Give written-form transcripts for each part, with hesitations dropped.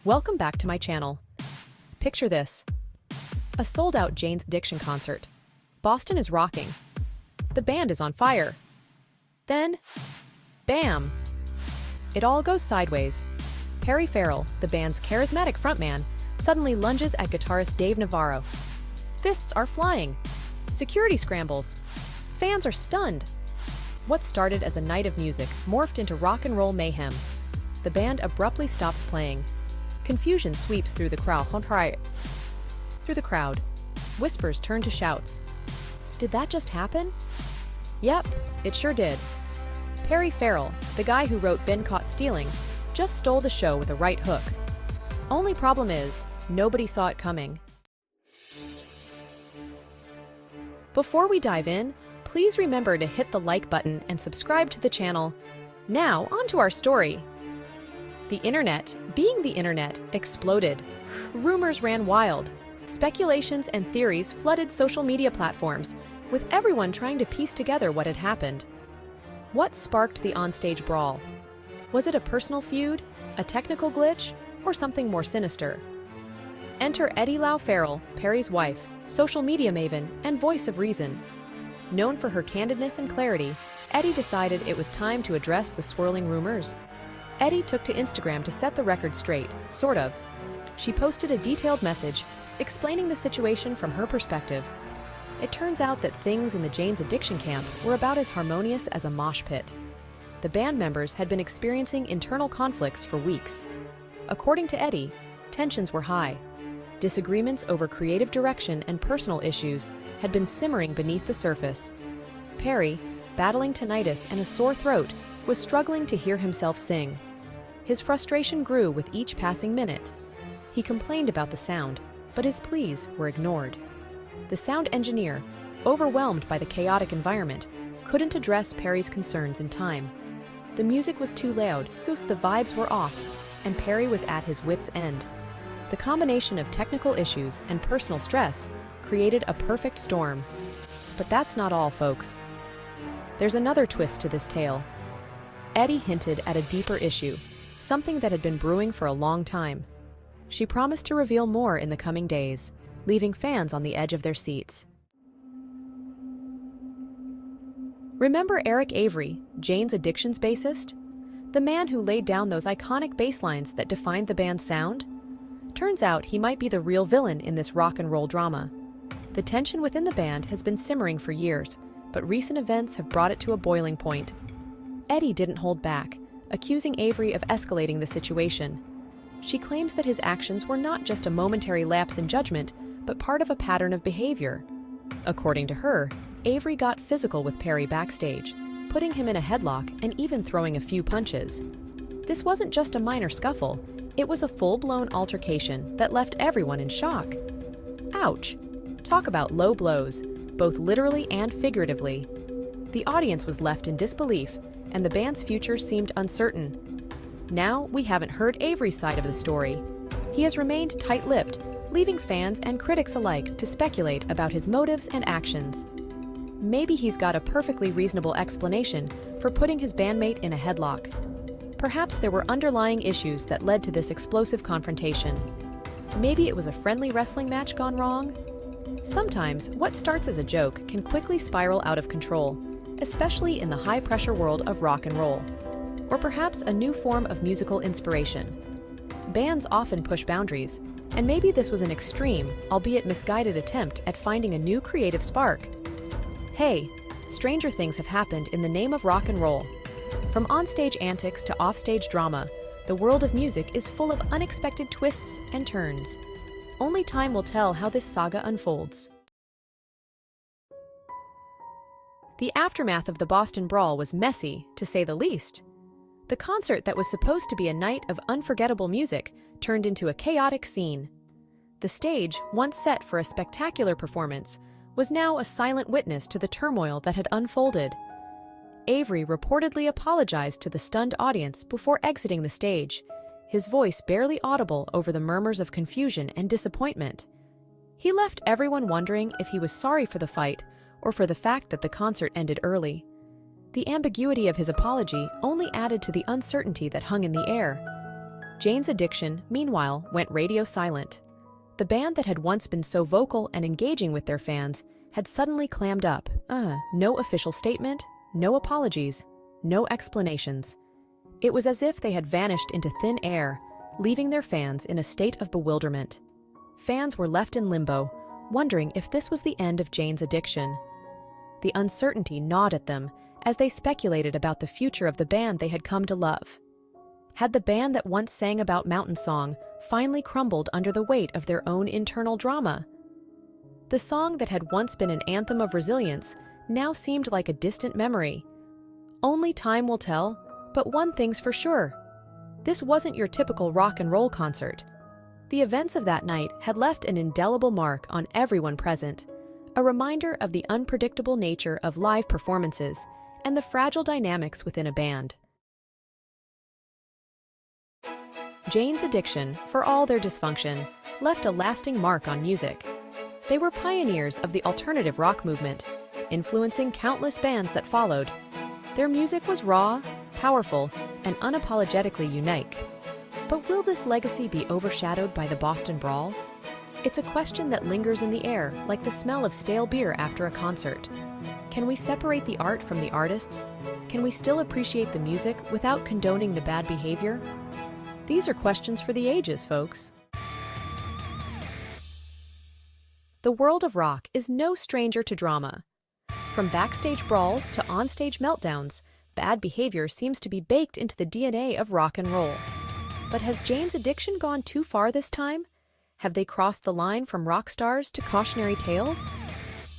Welcome back to my channel. Picture this. A sold-out Jane's Addiction concert. Boston is rocking. The band is on fire. Then, bam! It all goes sideways. Perry Farrell, the band's charismatic frontman, suddenly lunges at guitarist Dave Navarro. Fists are flying. Security scrambles. Fans are stunned. What started as a night of music morphed into rock and roll mayhem. The band abruptly stops playing. Confusion sweeps through the crowd. Whispers turn to shouts. Did that just happen? Yep, it sure did. Perry Farrell, the guy who wrote Been Caught Stealing, just stole the show with a right hook. Only problem is, nobody saw it coming. Before we dive in, please remember to hit the like button and subscribe to the channel. Now, on to our story. The internet, being the internet, exploded. Rumors ran wild. Speculations and theories flooded social media platforms, with everyone trying to piece together what had happened. What sparked the onstage brawl? Was it a personal feud, a technical glitch, or something more sinister? Enter Etty Lau Farrell, Perry's wife, social media maven, and voice of reason. Known for her candidness and clarity, Etty decided it was time to address the swirling rumors. Etty took to Instagram to set the record straight, sort of. She posted a detailed message, explaining the situation from her perspective. It turns out that things in the Jane's Addiction camp were about as harmonious as a mosh pit. The band members had been experiencing internal conflicts for weeks. According to Etty, tensions were high. Disagreements over creative direction and personal issues had been simmering beneath the surface. Perry, battling tinnitus and a sore throat, was struggling to hear himself sing. His frustration grew with each passing minute. He complained about the sound, but his pleas were ignored. The sound engineer, overwhelmed by the chaotic environment, couldn't address Perry's concerns in time. The music was too loud, the vibes were off, and Perry was at his wits' end. The combination of technical issues and personal stress created a perfect storm. But that's not all, folks. There's another twist to this tale. Etty hinted at a deeper issue, something that had been brewing for a long time. She promised to reveal more in the coming days, leaving fans on the edge of their seats. Remember Eric Avery, Jane's Addiction's bassist? The man who laid down those iconic bass lines that defined the band's sound? Turns out he might be the real villain in this rock and roll drama. The tension within the band has been simmering for years, but recent events have brought it to a boiling point. Etty didn't hold back, accusing Avery of escalating the situation. She claims that his actions were not just a momentary lapse in judgment, but part of a pattern of behavior. According to her, Avery got physical with Perry backstage, putting him in a headlock and even throwing a few punches. This wasn't just a minor scuffle, it was a full-blown altercation that left everyone in shock. Ouch! Talk about low blows, both literally and figuratively. The audience was left in disbelief, and the band's future seemed uncertain. Now, we haven't heard Avery's side of the story. He has remained tight-lipped, leaving fans and critics alike to speculate about his motives and actions. Maybe he's got a perfectly reasonable explanation for putting his bandmate in a headlock. Perhaps there were underlying issues that led to this explosive confrontation. Maybe it was a friendly wrestling match gone wrong? Sometimes, what starts as a joke can quickly spiral out of control, especially in the high-pressure world of rock and roll. Or perhaps a new form of musical inspiration. Bands often push boundaries, and maybe this was an extreme, albeit misguided attempt at finding a new creative spark. Hey, stranger things have happened in the name of rock and roll. From onstage antics to offstage drama, the world of music is full of unexpected twists and turns. Only time will tell how this saga unfolds. The aftermath of the Boston Brawl was messy, to say the least. The concert that was supposed to be a night of unforgettable music turned into a chaotic scene. The stage, once set for a spectacular performance, was now a silent witness to the turmoil that had unfolded. Avery reportedly apologized to the stunned audience before exiting the stage, his voice barely audible over the murmurs of confusion and disappointment. He left everyone wondering if he was sorry for the fight or for the fact that the concert ended early. The ambiguity of his apology only added to the uncertainty that hung in the air. Jane's Addiction, meanwhile, went radio silent. The band that had once been so vocal and engaging with their fans had suddenly clammed up. No official statement, no apologies, no explanations. It was as if they had vanished into thin air, leaving their fans in a state of bewilderment. Fans were left in limbo, wondering if this was the end of Jane's Addiction. The uncertainty gnawed at them as they speculated about the future of the band they had come to love. Had the band that once sang about Mountain Song finally crumbled under the weight of their own internal drama? The song that had once been an anthem of resilience now seemed like a distant memory. Only time will tell, but one thing's for sure. This wasn't your typical rock and roll concert. The events of that night had left an indelible mark on everyone present, a reminder of the unpredictable nature of live performances and the fragile dynamics within a band. Jane's Addiction, for all their dysfunction, left a lasting mark on music. They were pioneers of the alternative rock movement, influencing countless bands that followed. Their music was raw, powerful, and unapologetically unique. But will this legacy be overshadowed by the Boston Brawl? It's a question that lingers in the air, like the smell of stale beer after a concert. Can we separate the art from the artists? Can we still appreciate the music without condoning the bad behavior? These are questions for the ages, folks. The world of rock is no stranger to drama. From backstage brawls to onstage meltdowns, bad behavior seems to be baked into the DNA of rock and roll. But has Jane's Addiction gone too far this time? Have they crossed the line from rock stars to cautionary tales?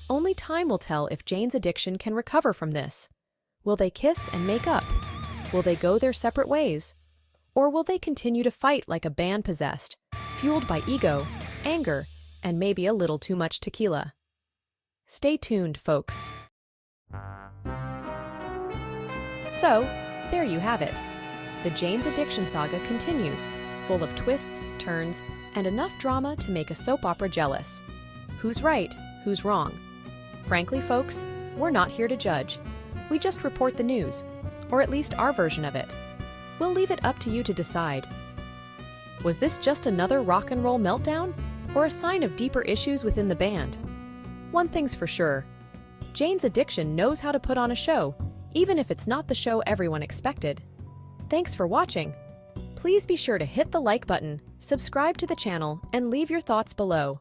Only time will tell if Jane's Addiction can recover from this. Will they kiss and make up? Will they go their separate ways? Or will they continue to fight like a band possessed, fueled by ego, anger, and maybe a little too much tequila? Stay tuned, folks. So, there you have it. The Jane's Addiction saga continues, full of twists, turns, and enough drama to make a soap opera jealous. Who's right? Who's wrong? Frankly, folks, we're not here to judge. We just report the news, or at least our version of it. We'll leave it up to you to decide. Was this just another rock and roll meltdown, or a sign of deeper issues within the band? One thing's for sure, Jane's Addiction knows how to put on a show, even if it's not the show everyone expected. Thanks for watching. Please be sure to hit the like button, subscribe to the channel, and leave your thoughts below.